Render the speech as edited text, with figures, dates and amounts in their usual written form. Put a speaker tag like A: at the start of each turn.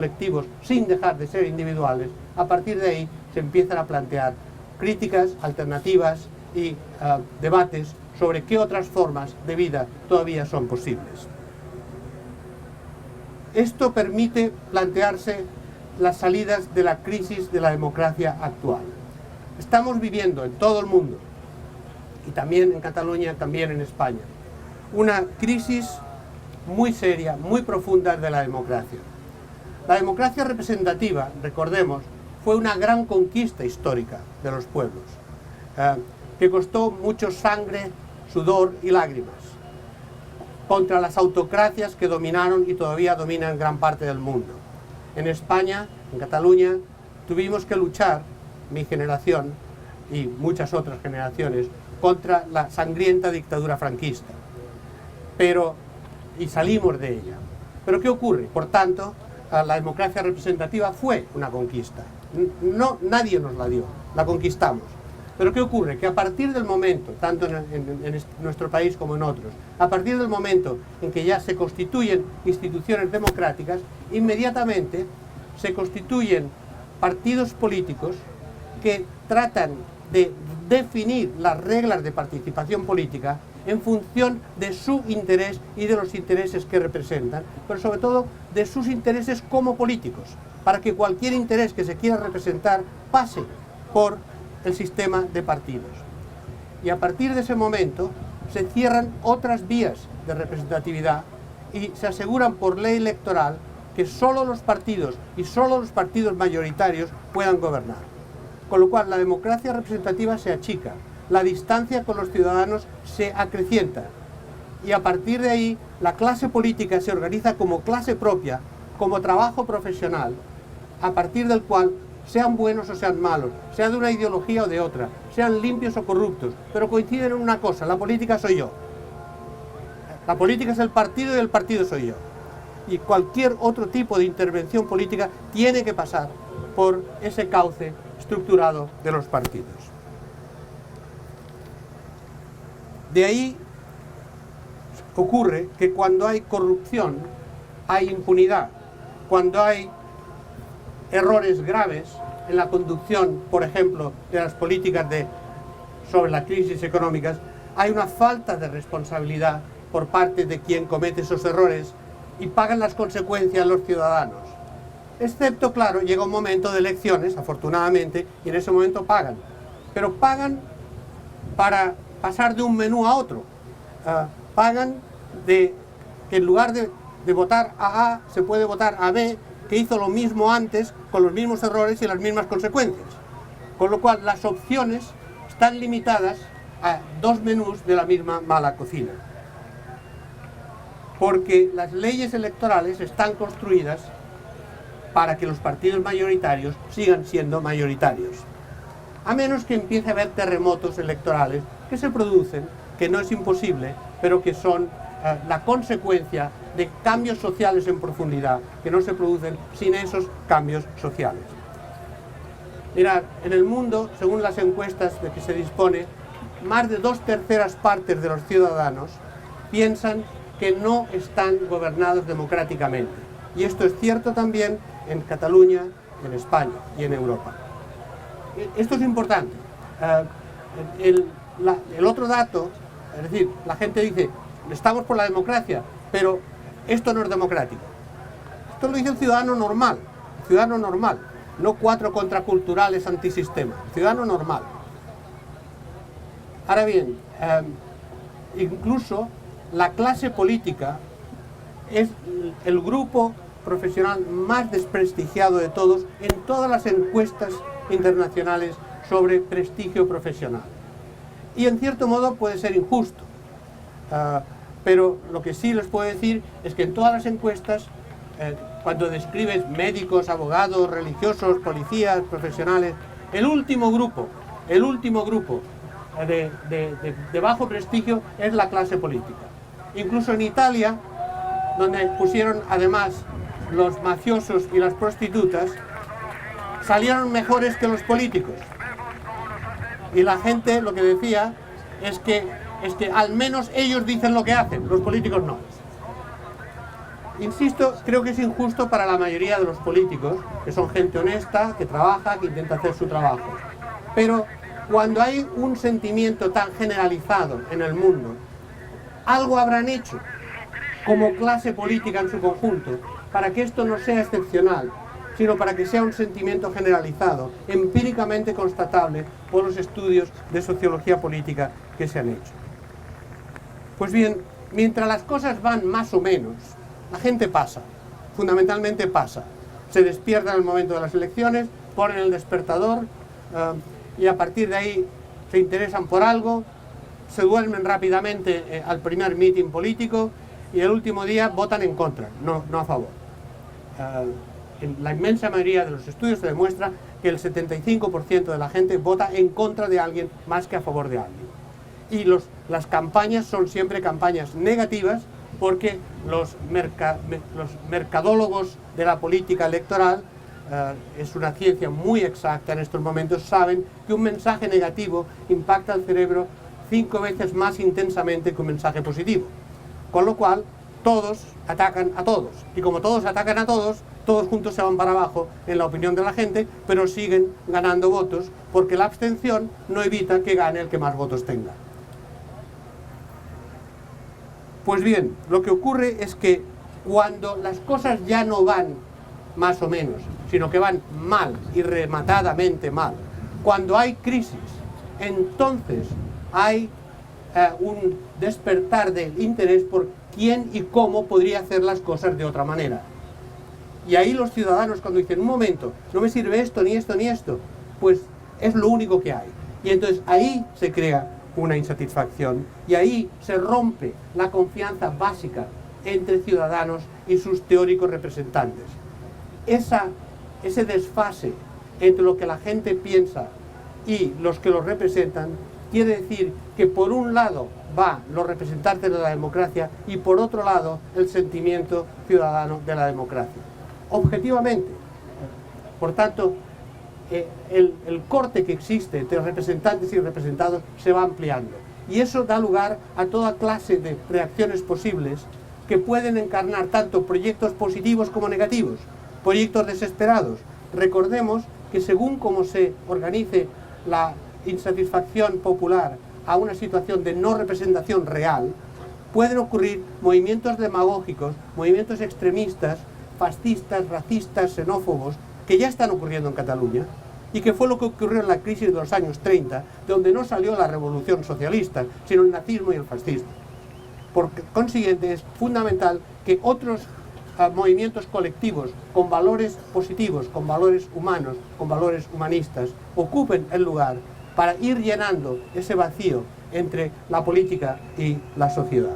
A: colectivos sin dejar de ser individuales, a partir de ahí se empiezan a plantear críticas, alternativas y debates sobre qué otras formas de vida todavía son posibles. Esto permite plantearse las salidas de la crisis de la democracia actual. Estamos viviendo en todo el mundo, y también en Cataluña, también en España, una crisis muy seria, muy profunda de la democracia. La democracia representativa, recordemos, fue una gran conquista histórica de los pueblos, que costó mucho sangre, sudor y lágrimas, contra las autocracias que dominaron y todavía dominan gran parte del mundo. En España, en Cataluña, tuvimos que luchar, mi generación y muchas otras generaciones, contra la sangrienta dictadura franquista. Y salimos de ella. ¿Pero qué ocurre? Por tanto, la democracia representativa fue una conquista. Nadie nos la dio, la conquistamos. ¿Pero qué ocurre? Que a partir del momento, tanto en nuestro país como en otros, a partir del momento en que ya se constituyen instituciones democráticas, inmediatamente se constituyen partidos políticos que tratan de definir las reglas de participación política en función de su interés y de los intereses que representan, pero sobre todo de sus intereses como políticos, para que cualquier interés que se quiera representar pase por el sistema de partidos. Y a partir de ese momento se cierran otras vías de representatividad y se aseguran por ley electoral que solo los partidos y solo los partidos mayoritarios puedan gobernar. Con lo cual la democracia representativa se achica, la distancia con los ciudadanos se acrecienta y a partir de ahí la clase política se organiza como clase propia, como trabajo profesional, a partir del cual sean buenos o sean malos, sean de una ideología o de otra, sean limpios o corruptos, pero coinciden en una cosa: la política soy yo. La política es el partido y el partido soy yo. Y cualquier otro tipo de intervención política tiene que pasar por ese cauce estructurado de los partidos. De ahí ocurre que cuando hay corrupción, hay impunidad. Cuando hay errores graves en la conducción, por ejemplo, de las políticas sobre las crisis económicas, hay una falta de responsabilidad por parte de quien comete esos errores y pagan las consecuencias los ciudadanos. Excepto, claro, llega un momento de elecciones, afortunadamente, y en ese momento pagan. Pero pagan para pasar de un menú a otro. Pagan que en lugar de votar a A, se puede votar a B, que hizo lo mismo antes, con los mismos errores y las mismas consecuencias. Con lo cual, las opciones están limitadas a dos menús de la misma mala cocina. Porque las leyes electorales están construidas para que los partidos mayoritarios sigan siendo mayoritarios. A menos que empiece a haber terremotos electorales que se producen, que no es imposible, pero que son la consecuencia de cambios sociales en profundidad, que no se producen sin esos cambios sociales. Mirad, en el mundo, según las encuestas de que se dispone, más de 2/3 partes de los ciudadanos piensan que no están gobernados democráticamente. Y esto es cierto también en Cataluña, en España y en Europa. Esto es importante. El otro dato, es decir, la gente dice, estamos por la democracia, pero esto no es democrático. Esto lo dice el ciudadano normal, no cuatro contraculturales antisistema, el ciudadano normal. Ahora bien, incluso la clase política es el grupo profesional más desprestigiado de todos en todas las encuestas internacionales sobre prestigio profesional. Y en cierto modo puede ser injusto, pero lo que sí les puedo decir es que en todas las encuestas, cuando describes médicos, abogados, religiosos, policías, profesionales, el último grupo de bajo prestigio es la clase política. Incluso en Italia, donde pusieron además los mafiosos y las prostitutas, salieron mejores que los políticos. Y la gente lo que decía es que al menos ellos dicen lo que hacen, los políticos no. Insisto, creo que es injusto para la mayoría de los políticos, que son gente honesta, que trabaja, que intenta hacer su trabajo. Pero cuando hay un sentimiento tan generalizado en el mundo, algo habrán hecho como clase política en su conjunto para que esto no sea excepcional, sino para que sea un sentimiento generalizado, empíricamente constatable por los estudios de sociología política que se han hecho. Pues bien, mientras las cosas van más o menos, la gente pasa, fundamentalmente pasa. Se despierta en el momento de las elecciones, ponen el despertador y a partir de ahí se interesan por algo, se duermen rápidamente al primer mitin político y el último día votan en contra, no a favor. En la inmensa mayoría de los estudios se demuestra que el 75% de la gente vota en contra de alguien más que a favor de alguien. Y las campañas son siempre campañas negativas porque los mercadólogos de la política electoral, es una ciencia muy exacta en estos momentos, saben que un mensaje negativo impacta al cerebro 5 veces más intensamente que un mensaje positivo. Con lo cual, todos atacan a todos. Y como todos atacan a todos, todos juntos se van para abajo en la opinión de la gente, pero siguen ganando votos porque la abstención no evita que gane el que más votos tenga. Pues bien, lo que ocurre es que cuando las cosas ya no van más o menos, sino que van mal y rematadamente mal, cuando hay crisis, entonces hay un despertar del interés por quién y cómo podría hacer las cosas de otra manera. Y ahí los ciudadanos, cuando dicen, un momento, no me sirve esto, ni esto, ni esto, pues es lo único que hay. Y entonces ahí se crea una insatisfacción y ahí se rompe la confianza básica entre ciudadanos y sus teóricos representantes. Ese desfase entre lo que la gente piensa y los que los representan quiere decir que por un lado va los representantes de la democracia y por otro lado el sentimiento ciudadano de la democracia. Objetivamente, por tanto, el corte que existe entre representantes y representados se va ampliando. Y eso da lugar a toda clase de reacciones posibles que pueden encarnar tanto proyectos positivos como negativos, proyectos desesperados. Recordemos que según cómo se organice la insatisfacción popular a una situación de no representación real, pueden ocurrir movimientos demagógicos, movimientos extremistas, fascistas, racistas, xenófobos, que ya están ocurriendo en Cataluña y que fue lo que ocurrió en la crisis de los años 30, de donde no salió la revolución socialista, sino el nazismo y el fascismo. Por consiguiente, es fundamental que otros movimientos colectivos con valores positivos, con valores humanos, con valores humanistas, ocupen el lugar para ir llenando ese vacío entre la política y la sociedad.